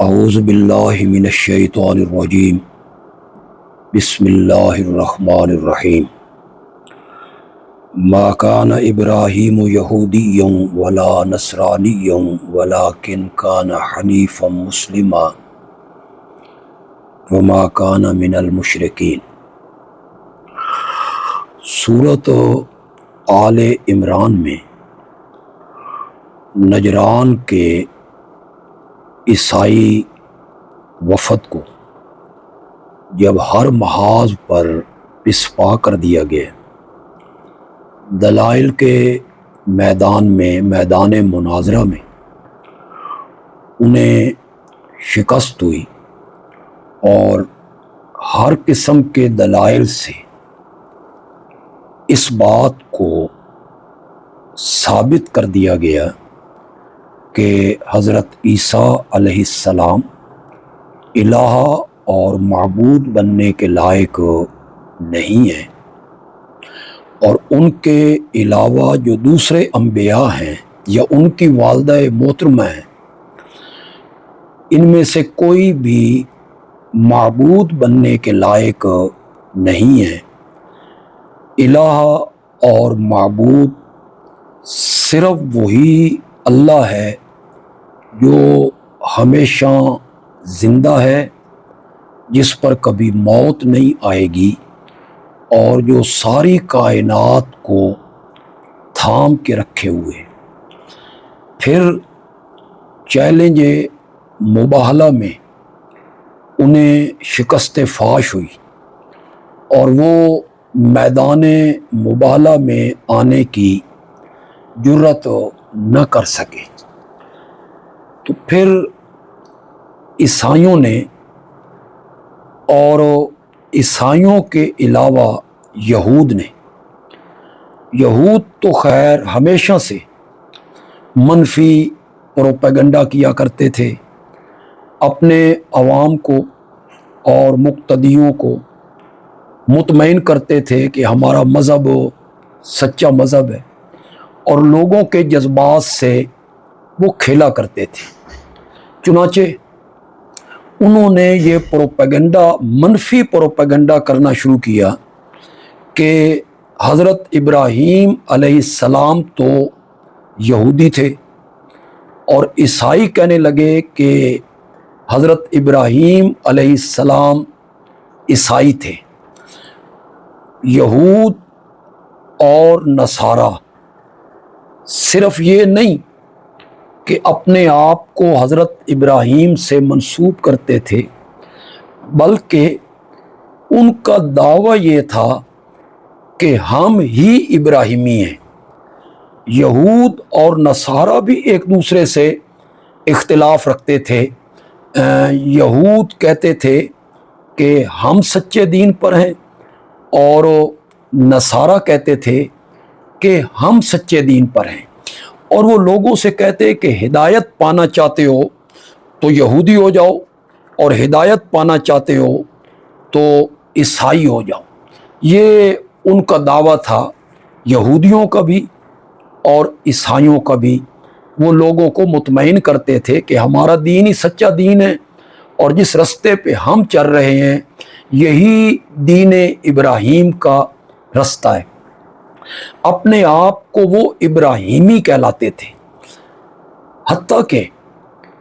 اعوذ باللہ من الشیطان الرجیم بسم اللہ الرحمن الرحیم ما کان ابراہیم یہودیا ولا نصرانیا ولکن کان حنیفا مسلما وما کان من المشرکین۔ سورۃ آل عمران میں نجران کے عیسائی وفد کو جب ہر محاذ پر پسپا کر دیا گیا، دلائل کے میدان مناظرہ میں انہیں شکست ہوئی اور ہر قسم کے دلائل سے اس بات کو ثابت کر دیا گیا کہ حضرت عیسیٰ علیہ السلام الہ اور معبود بننے کے لائق نہیں ہیں، اور ان کے علاوہ جو دوسرے انبیاء ہیں یا ان کی والدہ محترمہ ہیں، ان میں سے کوئی بھی معبود بننے کے لائق نہیں ہے۔ الہ اور معبود صرف وہی اللہ ہے جو ہمیشہ زندہ ہے، جس پر کبھی موت نہیں آئے گی، اور جو ساری کائنات کو تھام کے رکھے ہوئے۔ پھر چیلنج مباہلہ میں انہیں شکست فاش ہوئی اور وہ میدان مباہلہ میں آنے کی جرأت نہ کر سکے۔ تو پھر عیسائیوں نے، اور عیسائیوں کے علاوہ یہود تو خیر ہمیشہ سے منفی پروپیگنڈا کیا کرتے تھے، اپنے عوام کو اور مقتدیوں کو مطمئن کرتے تھے کہ ہمارا مذہب سچا مذہب ہے، اور لوگوں کے جذبات سے وہ کھیلا کرتے تھے۔ چنانچہ انہوں نے یہ منفی پروپیگنڈا کرنا شروع کیا کہ حضرت ابراہیم علیہ السلام تو یہودی تھے، اور عیسائی کہنے لگے کہ حضرت ابراہیم علیہ السلام عیسائی تھے۔ یہود اور نصارہ صرف یہ نہیں کہ اپنے آپ کو حضرت ابراہیم سے منسوب کرتے تھے، بلکہ ان کا دعویٰ یہ تھا کہ ہم ہی ابراہیمی ہیں۔ یہود اور نصارہ بھی ایک دوسرے سے اختلاف رکھتے تھے۔ یہود کہتے تھے کہ ہم سچے دین پر ہیں، اور نصارہ کہتے تھے کہ ہم سچے دین پر ہیں، اور وہ لوگوں سے کہتے کہ ہدایت پانا چاہتے ہو تو یہودی ہو جاؤ، اور ہدایت پانا چاہتے ہو تو عیسائی ہو جاؤ۔ یہ ان کا دعویٰ تھا، یہودیوں کا بھی اور عیسائیوں کا بھی۔ وہ لوگوں کو مطمئن کرتے تھے کہ ہمارا دین ہی سچا دین ہے، اور جس رستے پہ ہم چل رہے ہیں یہی دین ابراہیم کا رستہ ہے۔ اپنے آپ کو وہ ابراہیمی کہلاتے تھے، حتیٰ کہ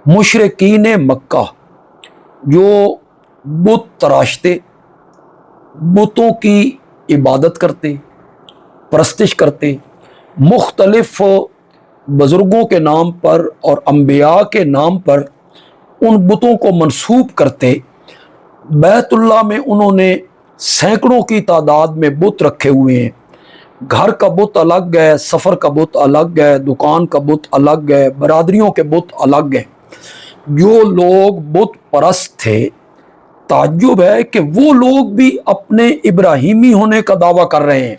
مشرکین مکہ جو بت تراشتے، بتوں کی عبادت کرتے، پرستش کرتے، مختلف بزرگوں کے نام پر اور انبیاء کے نام پر ان بتوں کو منسوب کرتے۔ بیت اللہ میں انہوں نے سینکڑوں کی تعداد میں بت رکھے ہوئے ہیں۔ گھر کا بت الگ ہے، سفر کا بت الگ ہے، دکان کا بت الگ ہے، برادریوں کے بت الگ ہیں۔ جو لوگ بت پرست تھے، تعجب ہے کہ وہ لوگ بھی اپنے ابراہیمی ہونے کا دعویٰ کر رہے ہیں۔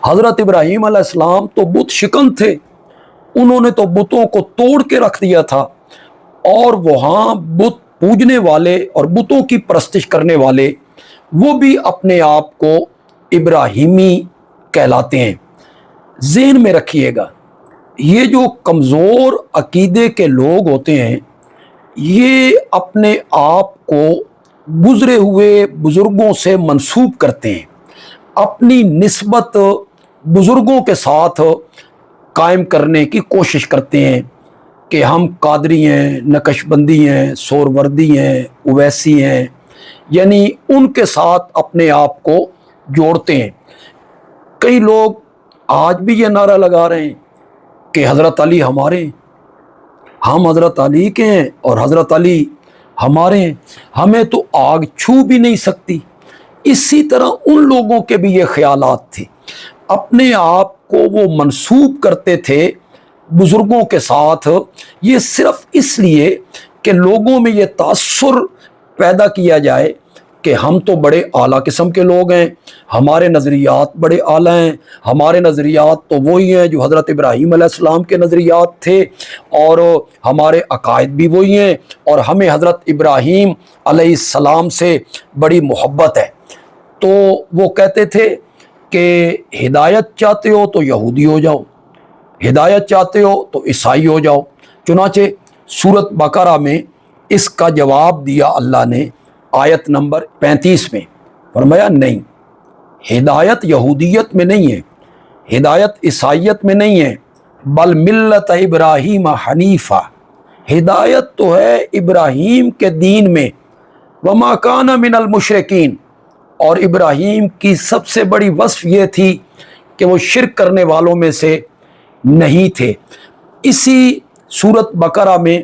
حضرت ابراہیم علیہ السلام تو بت شکن تھے، انہوں نے تو بتوں کو توڑ کے رکھ دیا تھا، اور وہاں بت پوجنے والے اور بتوں کی پرستش کرنے والے وہ بھی اپنے آپ کو ابراہیمی کہلاتے ہیں۔ ذہن میں رکھیے گا، یہ جو کمزور عقیدے کے لوگ ہوتے ہیں، یہ اپنے آپ کو گزرے ہوئے بزرگوں سے منسوب کرتے ہیں، اپنی نسبت بزرگوں کے ساتھ قائم کرنے کی کوشش کرتے ہیں کہ ہم قادری ہیں، نقش بندی ہیں، سہروردی ہیں، اویسی ہیں، یعنی ان کے ساتھ اپنے آپ کو جوڑتے ہیں۔ کئی لوگ آج بھی یہ نعرہ لگا رہے ہیں کہ حضرت علی ہمارے ہیں، ہم حضرت علی کے ہیں اور حضرت علی ہمارے ہیں، ہمیں تو آگ چھو بھی نہیں سکتی۔ اسی طرح ان لوگوں کے بھی یہ خیالات تھے، اپنے آپ کو وہ منسوب کرتے تھے بزرگوں کے ساتھ، یہ صرف اس لیے کہ لوگوں میں یہ تاثر پیدا کیا جائے کہ ہم تو بڑے اعلیٰ قسم کے لوگ ہیں، ہمارے نظریات بڑے اعلیٰ ہیں، ہمارے نظریات تو وہی ہیں جو حضرت ابراہیم علیہ السلام کے نظریات تھے، اور ہمارے عقائد بھی وہی ہیں، اور ہمیں حضرت ابراہیم علیہ السلام سے بڑی محبت ہے۔ تو وہ کہتے تھے کہ ہدایت چاہتے ہو تو یہودی ہو جاؤ، ہدایت چاہتے ہو تو عیسائی ہو جاؤ۔ چنانچہ سورۃ بقرہ میں اس کا جواب دیا اللہ نے آیت نمبر 35 میں، فرمایا نہیں، ہدایت یہودیت میں نہیں ہے، ہدایت عیسائیت میں نہیں ہے، بل ملت ابراہیم حنیفہ، ہدایت تو ہے ابراہیم کے دین میں، وما کان من المشرکین، اور ابراہیم کی سب سے بڑی وصف یہ تھی کہ وہ شرک کرنے والوں میں سے نہیں تھے۔ اسی سورۃ بقرہ میں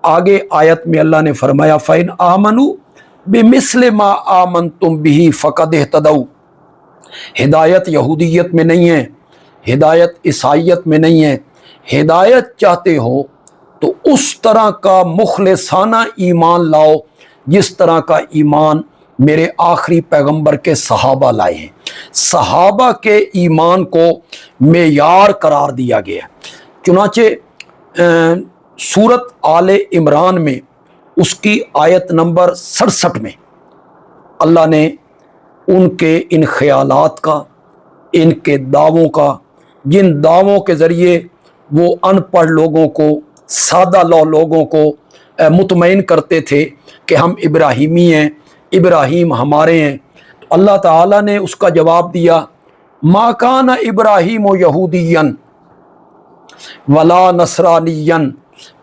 آگے آیت میں اللہ نے فرمایا فَإِنْ آمَنُوا بِمِثْلِ مَا آمَنْتُمْ بِهِ فَقَدْ اهْتَدَوْا، ہدایت یہودیت میں نہیں ہے، ہدایت عیسائیت میں نہیں ہے، ہدایت چاہتے ہو تو اس طرح کا مخلصانہ ایمان لاؤ جس طرح کا ایمان میرے آخری پیغمبر کے صحابہ لائے ہیں۔ صحابہ کے ایمان کو معیار قرار دیا گیا۔ چنانچہ سورۃ آل عمران میں اس کی آیت نمبر 67 میں اللہ نے ان کے ان خیالات کا، ان کے دعووں کا، جن دعووں کے ذریعے وہ ان پڑھ لوگوں کو، سادہ لوگوں کو مطمئن کرتے تھے کہ ہم ابراہیمی ہیں، ابراہیم ہمارے ہیں، تو اللہ تعالیٰ نے اس کا جواب دیا ما کان ابراہیم یہودیا ولا نصرانیا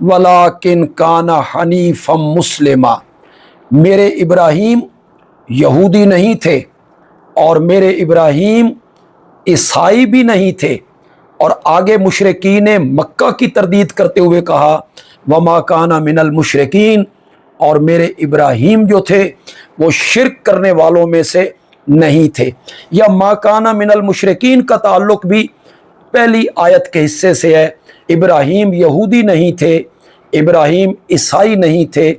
ولکن کان حنیفا مسلما، میرے ابراہیم یہودی نہیں تھے اور میرے ابراہیم عیسائی بھی نہیں تھے، اور آگے مشرکین مکہ کی تردید کرتے ہوئے کہا وما کان من المشرکین، اور میرے ابراہیم جو تھے وہ شرک کرنے والوں میں سے نہیں تھے۔ یا ما کان من المشرکین کا تعلق بھی پہلی آیت کے حصے سے ہے، ابراہیم یہودی نہیں تھے، ابراہیم عیسائی نہیں تھے،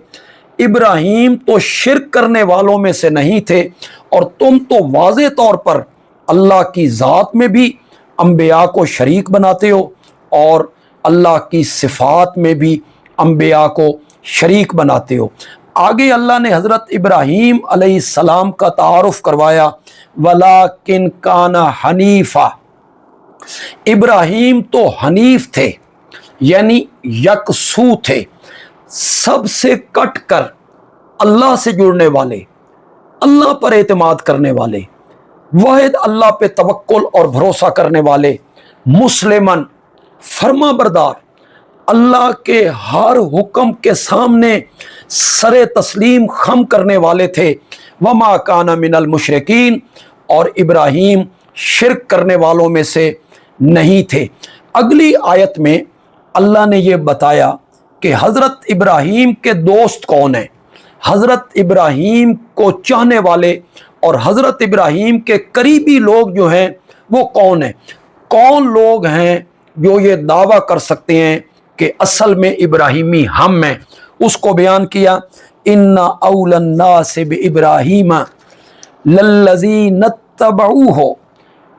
ابراہیم تو شرک کرنے والوں میں سے نہیں تھے، اور تم تو واضح طور پر اللہ کی ذات میں بھی انبیاء کو شریک بناتے ہو اور اللہ کی صفات میں بھی انبیاء کو شریک بناتے ہو۔ آگے اللہ نے حضرت ابراہیم علیہ السلام کا تعارف کروایا وَلَٰكِنْ كَانَ حنیفا، ابراہیم تو حنیف تھے، یعنی یکسو تھے، سب سے کٹ کر اللہ سے جڑنے والے، اللہ پر اعتماد کرنے والے، واحد اللہ پہ توکل اور بھروسہ کرنے والے، مسلمن فرما بردار، اللہ کے ہر حکم کے سامنے سر تسلیم خم کرنے والے تھے، وما کان من المشرکین، اور ابراہیم شرک کرنے والوں میں سے نہیں تھے۔ اگلی آیت میں اللہ نے یہ بتایا کہ حضرت ابراہیم کے دوست کون ہیں، حضرت ابراہیم کو چاہنے والے اور حضرت ابراہیم کے قریبی لوگ جو ہیں وہ کون ہیں، کون لوگ ہیں جو یہ دعویٰ کر سکتے ہیں کہ اصل میں ابراہیمی ہم ہیں۔ اس کو بیان کیا ان اول الناس بابراہیم للذین اتبعوہ،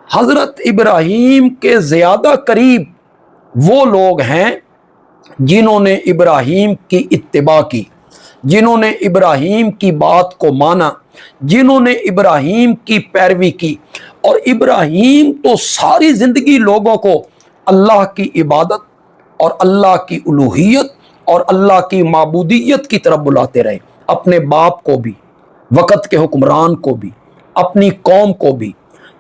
حضرت ابراہیم کے زیادہ قریب وہ لوگ ہیں جنہوں نے ابراہیم کی اتباع کی، جنہوں نے ابراہیم کی بات کو مانا، جنہوں نے ابراہیم کی پیروی کی۔ اور ابراہیم تو ساری زندگی لوگوں کو اللہ کی عبادت اور اللہ کی الوہیت اور اللہ کی معبودیت کی طرف بلاتے رہے، اپنے باپ کو بھی، وقت کے حکمران کو بھی، اپنی قوم کو بھی۔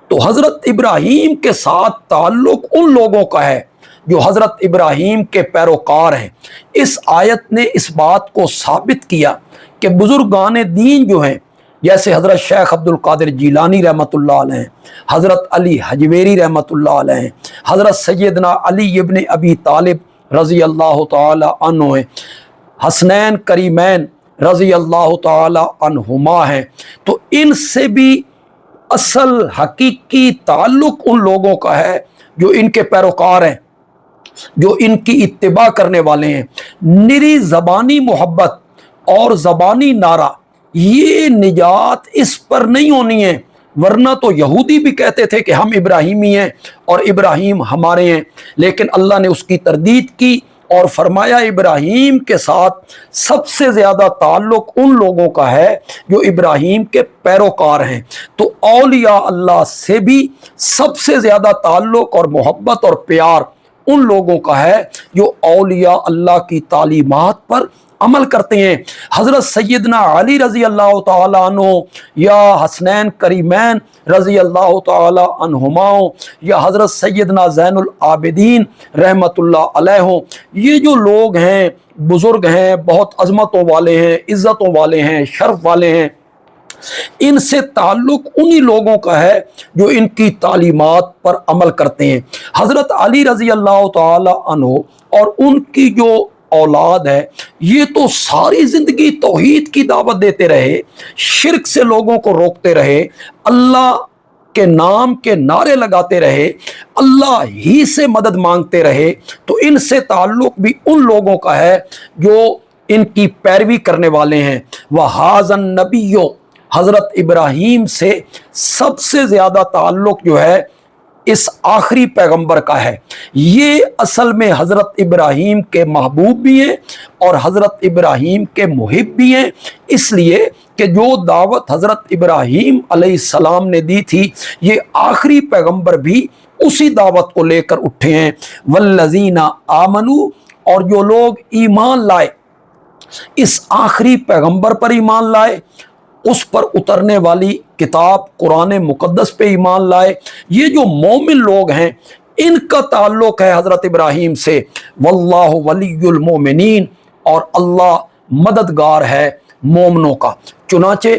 تو حضرت ابراہیم کے ساتھ تعلق ان لوگوں کا ہے جو حضرت ابراہیم کے پیروکار ہیں۔ اس آیت نے اس بات کو ثابت کیا کہ بزرگان دین جو ہیں، جیسے حضرت شیخ عبد القادر جیلانی رحمۃ اللہ علیہ، حضرت علی حجویری رحمۃ اللہ علیہ، حضرت سیدنا علی ابن ابی طالب رضی اللہ تعالی عنہ، حسنین کریمین رضی اللہ تعالی عنہما ہیں، تو ان سے بھی اصل حقیقی تعلق ان لوگوں کا ہے جو ان کے پیروکار ہیں، جو ان کی اتباع کرنے والے ہیں۔ نری زبانی محبت اور زبانی نعرہ، یہ نجات اس پر نہیں ہونی ہے، ورنہ تو یہودی بھی کہتے تھے کہ ہم ابراہیمی ہیں اور ابراہیم ہمارے ہیں، لیکن اللہ نے اس کی تردید کی اور فرمایا ابراہیم کے ساتھ سب سے زیادہ تعلق ان لوگوں کا ہے جو ابراہیم کے پیروکار ہیں۔ تو اولیاء اللہ سے بھی سب سے زیادہ تعلق اور محبت اور پیار ان لوگوں کا ہے جو اولیاء اللہ کی تعلیمات پر عمل کرتے ہیں۔ حضرت سیدنا علی رضی اللہ تعالی عنہ یا حسنین کریمین رضی اللہ تعالی عنہما یا حضرت سیدنا زین العابدین رحمت اللہ علیہ، یہ جو لوگ ہیں، بزرگ ہیں، بہت عظمتوں والے ہیں، عزتوں والے ہیں، شرف والے ہیں، ان سے تعلق انہی لوگوں کا ہے جو ان کی تعلیمات پر عمل کرتے ہیں۔ حضرت علی رضی اللہ تعالی عنہ اور ان کی جو اولاد ہے، یہ تو ساری زندگی توحید کی دعوت دیتے رہے، شرک سے لوگوں کو روکتے رہے، اللہ کے نام کے نعرے لگاتے رہے، اللہ ہی سے مدد مانگتے رہے۔ تو ان سے تعلق بھی ان لوگوں کا ہے جو ان کی پیروی کرنے والے ہیں۔ وَهَذَا النَّبِيُّ، حضرت ابراہیم سے سب سے زیادہ تعلق جو ہے اس آخری پیغمبر کا ہے۔ یہ اصل میں حضرت ابراہیم کے محبوب بھی ہیں اور حضرت ابراہیم کے محب بھی ہیں، اس لیے کہ جو دعوت حضرت ابراہیم علیہ السلام نے دی تھی، یہ آخری پیغمبر بھی اسی دعوت کو لے کر اٹھے ہیں۔ والذین آمنوا، اور جو لوگ ایمان لائے، اس آخری پیغمبر پر ایمان لائے، اس پر اترنے والی کتاب قرآن مقدس پہ ایمان لائے، یہ جو مومن لوگ ہیں، ان کا تعلق ہے حضرت ابراہیم سے۔ واللہ ولی المومنین، اور اللہ مددگار ہے مومنوں کا۔ چنانچہ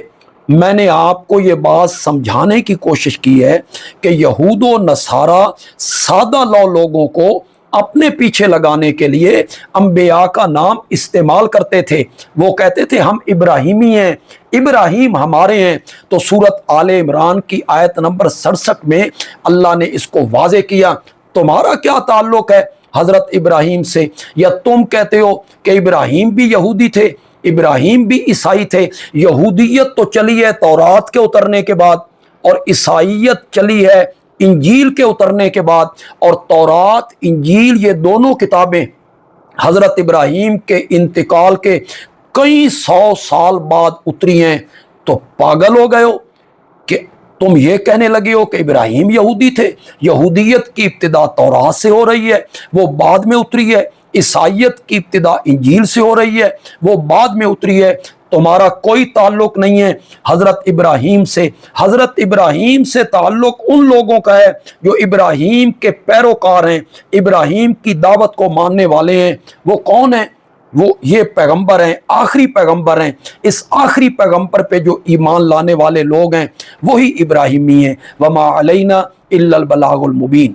میں نے آپ کو یہ بات سمجھانے کی کوشش کی ہے کہ یہود و نصارہ سادہ لوگوں کو اپنے پیچھے لگانے کے لیے انبیاء کا نام استعمال کرتے تھے۔ وہ کہتے تھے ہم ابراہیمی ہیں، ابراہیم ہمارے ہیں۔ تو سورت آل عمران کی آیت نمبر 67 میں اللہ نے اس کو واضح کیا، تمہارا کیا تعلق ہے حضرت ابراہیم سے؟ یا تم کہتے ہو کہ ابراہیم بھی یہودی تھے، ابراہیم بھی عیسائی تھے۔ یہودیت تو چلی ہے تورات کے اترنے کے بعد، اور عیسائیت چلی ہے انجیل کے اترنے کے بعد، اور تورات انجیل یہ دونوں کتابیں حضرت ابراہیم کے انتقال کے کئی سو سال بعد اتری ہیں۔ تو پاگل ہو گئے ہو کہ تم یہ کہنے لگے ہو کہ ابراہیم یہودی تھے؟ یہودیت کی ابتدا تورات سے ہو رہی ہے، وہ بعد میں اتری ہے۔ عیسائیت کی ابتدا انجیل سے ہو رہی ہے، وہ بعد میں اتری ہے۔ تمہارا کوئی تعلق نہیں ہے حضرت ابراہیم سے۔ حضرت ابراہیم سے تعلق ان لوگوں کا ہے جو ابراہیم کے پیروکار ہیں، ابراہیم کی دعوت کو ماننے والے ہیں۔ وہ کون ہیں؟ وہ یہ پیغمبر ہیں، آخری پیغمبر ہیں۔ اس آخری پیغمبر پہ جو ایمان لانے والے لوگ ہیں وہی ابراہیمی ہیں۔ وما علینا الا البلاغ المبین۔